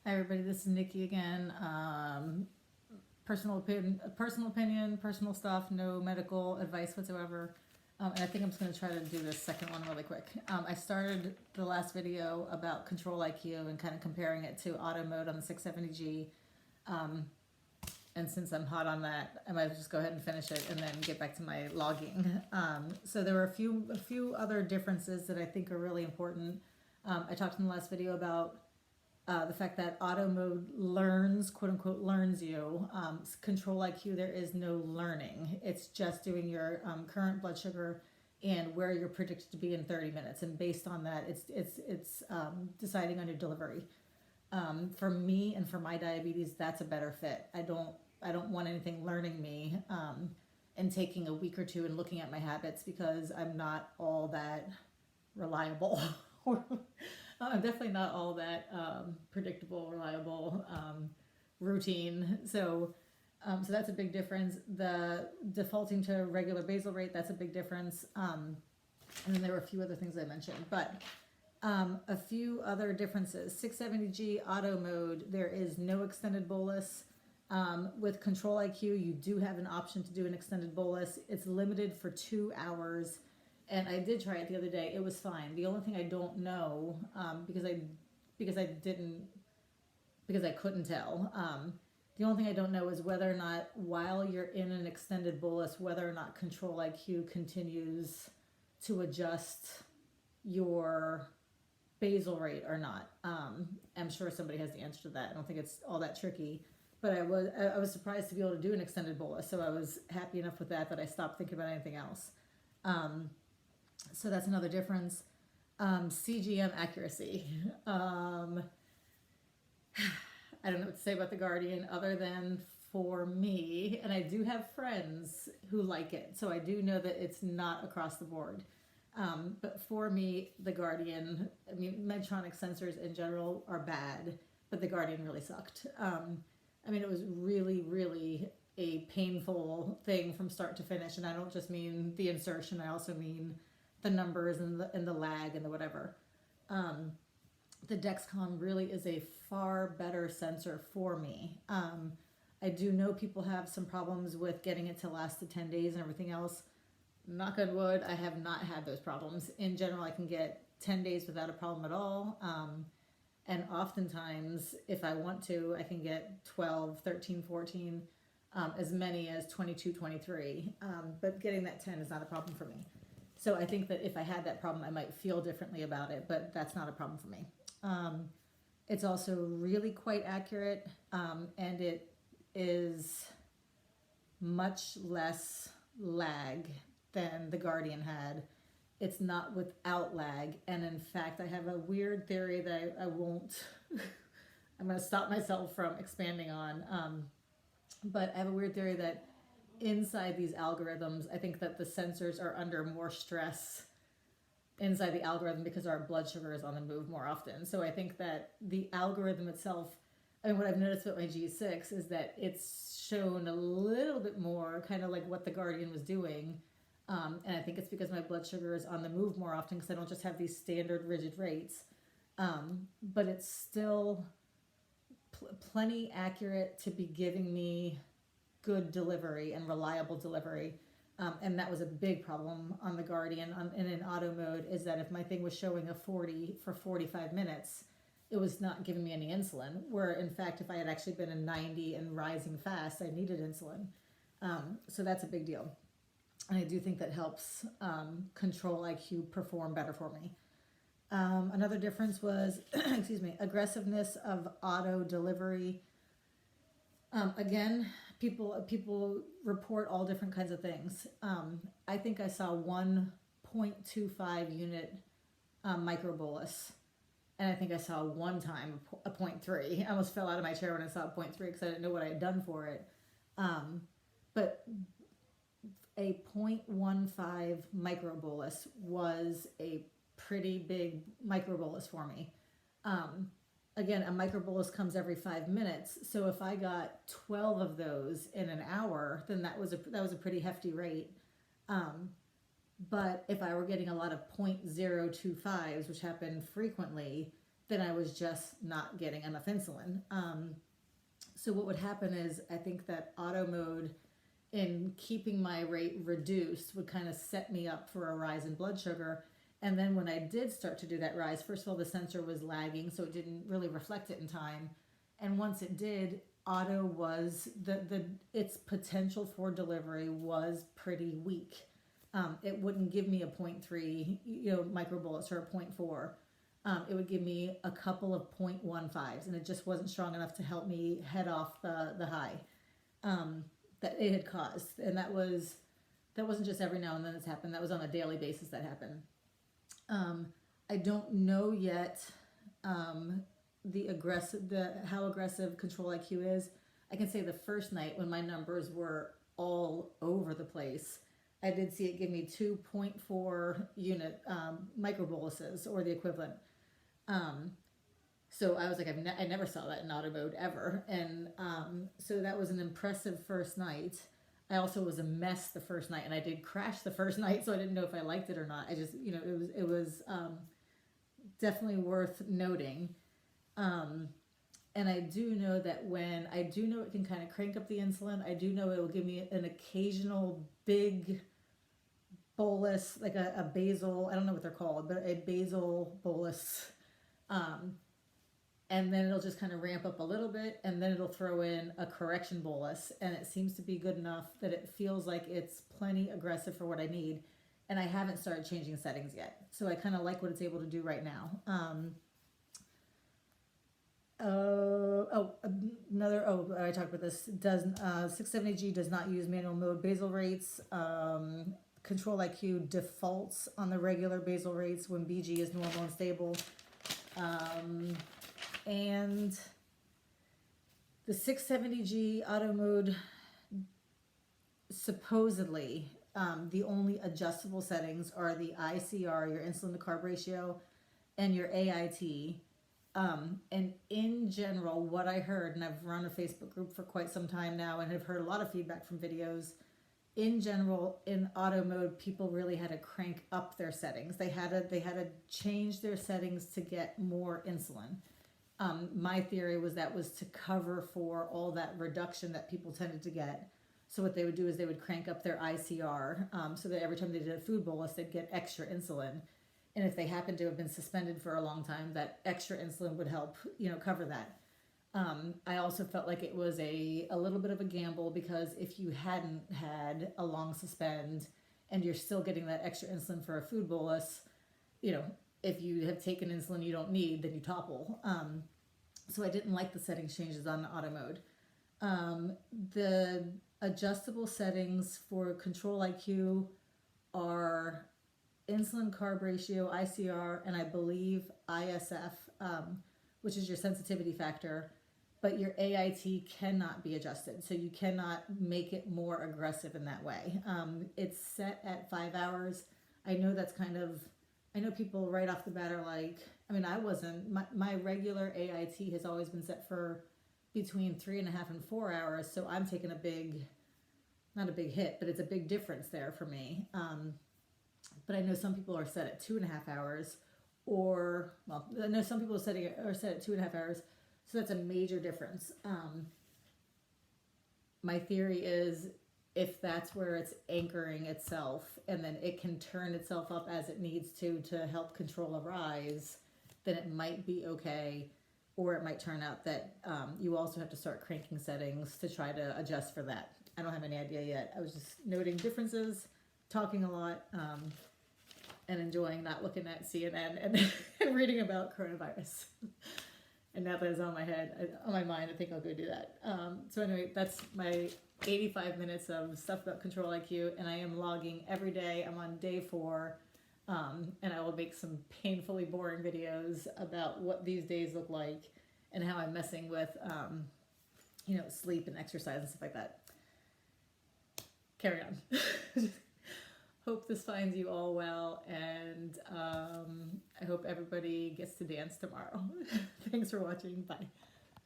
Hi everybody, this is Nikki again. Personal opinion, personal stuff, no medical advice whatsoever. And I think I'm just going to try to do this second one really quick. I started the last video about control IQ and kind of comparing it to auto mode on the 670G. And since I'm hot on that, I might just go ahead and finish it and then get back to my logging. So there were a few other differences that I think are really important. I talked in the last video about the fact that auto mode learns, quote unquote, learns you. Control IQ, there is no learning. It's just doing your current blood sugar and where you're predicted to be in 30 minutes. And based on that, it's deciding on your delivery. For me and for my diabetes, that's a better fit. I don't want anything learning me and taking a week or two and looking at my habits because I'm not all that reliable. I'm definitely not all that predictable, reliable, routine. So that's a big difference. The defaulting to regular basal rate, that's a big difference. And then there were a few other things I mentioned, but a few other differences. 670G auto mode, there is no extended bolus. With Control IQ, you do have an option to do an extended bolus. It's limited for 2 hours. And I did try it the other day. It was fine. The only thing I don't know, because I couldn't tell. The only thing I don't know is whether or not, while you're in an extended bolus, whether or not Control IQ continues to adjust your basal rate or not. I'm sure somebody has the answer to that. I don't think it's all that tricky. But I was surprised to be able to do an extended bolus, so I was happy enough with that I stopped thinking about anything else. So that's another difference. CGM accuracy. I don't know what to say about the Guardian other than for me, and I do have friends who like it, so I do know that it's not across the board. But for me, the Guardian, I mean, Medtronic sensors in general are bad, but the Guardian really sucked. I mean, it was really, really a painful thing from start to finish, and I don't just mean the insertion, I also mean the numbers and the lag and the whatever. The Dexcom really is a far better sensor for me. I do know people have some problems with getting it to last to 10 days and everything else. Knock on wood, I have not had those problems. In general, I can get 10 days without a problem at all. And oftentimes, if I want to, I can get 12, 13, 14, as many as 22, 23. But getting that 10 is not a problem for me. So I think that if I had that problem, I might feel differently about it, but that's not a problem for me. It's also really quite accurate, and it is much less lag than the Guardian had. It's not without lag, and in fact, I have a weird theory that I won't, I'm going to stop myself from expanding on, but I have a weird theory that inside these algorithms, I think that the sensors are under more stress inside the algorithm because our blood sugar is on the move more often. So I think that the algorithm itself, I mean, what I've noticed with my G6 is that it's shown a little bit more kind of like what the Guardian was doing. And I think it's because my blood sugar is on the move more often because I don't just have these standard rigid rates. But it's still plenty accurate to be giving me good delivery and reliable delivery. And that was a big problem on the Guardian in an auto mode, is that if my thing was showing a 40 for 45 minutes, it was not giving me any insulin. Where in fact, if I had actually been a 90 and rising fast, I needed insulin. So that's a big deal. And I do think that helps Control IQ perform better for me. Another difference was, excuse me, aggressiveness of auto delivery. Again, people report all different kinds of things. I think I saw 1.25 unit microbolus, and I think I saw one time a 0.3. I almost fell out of my chair when I saw a 0.3 because I didn't know what I had done for it. But a 0.15 microbolus was a pretty big microbolus for me. Again, a microbolus comes every 5 minutes, so if I got 12 of those in an hour, then that was a pretty hefty rate. But if I were getting a lot of 0.025s, which happen frequently, then I was just not getting enough insulin. So what would happen is I think that auto mode in keeping my rate reduced would kind of set me up for a rise in blood sugar. And then when I did start to do that rise, first of all, the sensor was lagging, so it didn't really reflect it in time. And once it did, auto was its potential for delivery was pretty weak. It wouldn't give me a 0.3, microbolus or a 0.4. It would give me a couple of 0.15s, and it just wasn't strong enough to help me head off the high that it had caused. And that wasn't just every now and then it's happened. That was on a daily basis that happened. I don't know yet how aggressive Control IQ is. I can say the first night when my numbers were all over the place, I did see it give me 2.4 unit microboluses or the equivalent. So I was like, I never saw that in auto mode ever. And so that was an impressive first night. I also was a mess the first night, and I did crash the first night, so I didn't know if I liked it or not. I just, it was definitely worth noting. And I do know that it can kind of crank up the insulin. I do know it will give me an occasional big bolus, like a basal, I don't know what they're called, but a basal bolus. And then it'll just kind of ramp up a little bit, and then it'll throw in a correction bolus, and it seems to be good enough that it feels like it's plenty aggressive for what I need. And I haven't started changing settings yet, so I kind of like what it's able to do right now. I talked about this. 670G does not use manual mode basal rates. Control IQ defaults on the regular basal rates when BG is normal and stable. And the 670G auto mode, supposedly, the only adjustable settings are the ICR, your insulin to carb ratio, and your AIT. And in general, what I heard, and I've run a Facebook group for quite some time now and have heard a lot of feedback from videos, in general, in auto mode, people really had to crank up their settings. They had to change their settings to get more insulin. My theory was that was to cover for all that reduction that people tended to get. So what they would do is they would crank up their ICR so that every time they did a food bolus, they'd get extra insulin. And if they happened to have been suspended for a long time, that extra insulin would help, cover that. I also felt like it was a little bit of a gamble, because if you hadn't had a long suspend and you're still getting that extra insulin for a food bolus, if you have taken insulin you don't need, then you topple. So I didn't like the settings changes on auto mode. The adjustable settings for Control IQ are insulin carb ratio, ICR, and I believe ISF, which is your sensitivity factor. But your AIT cannot be adjusted, so you cannot make it more aggressive in that way. It's set at 5 hours. I know people right off the bat are like, my regular AIT has always been set for between 3.5 and 4 hours, so I'm taking not a big hit, but it's a big difference there for me. But I know some people are set at 2.5 hours, I know some people are set at 2.5 hours, so that's a major difference. My theory is, if that's where it's anchoring itself, and then it can turn itself up as it needs to help control a rise, then it might be okay. Or it might turn out that you also have to start cranking settings to try to adjust for that. I don't have any idea yet. I was just noting differences, talking a lot, and enjoying not looking at CNN and reading about coronavirus. And now that it's on my mind, I think I'll go do that. So anyway, that's my 85 minutes of stuff about Control IQ, and I am logging every day. I'm on day 4, and I will make some painfully boring videos about what these days look like and how I'm messing with, sleep and exercise and stuff like that. Carry on. Hope this finds you all well, and I hope everybody gets to dance tomorrow. Thanks for watching. Bye.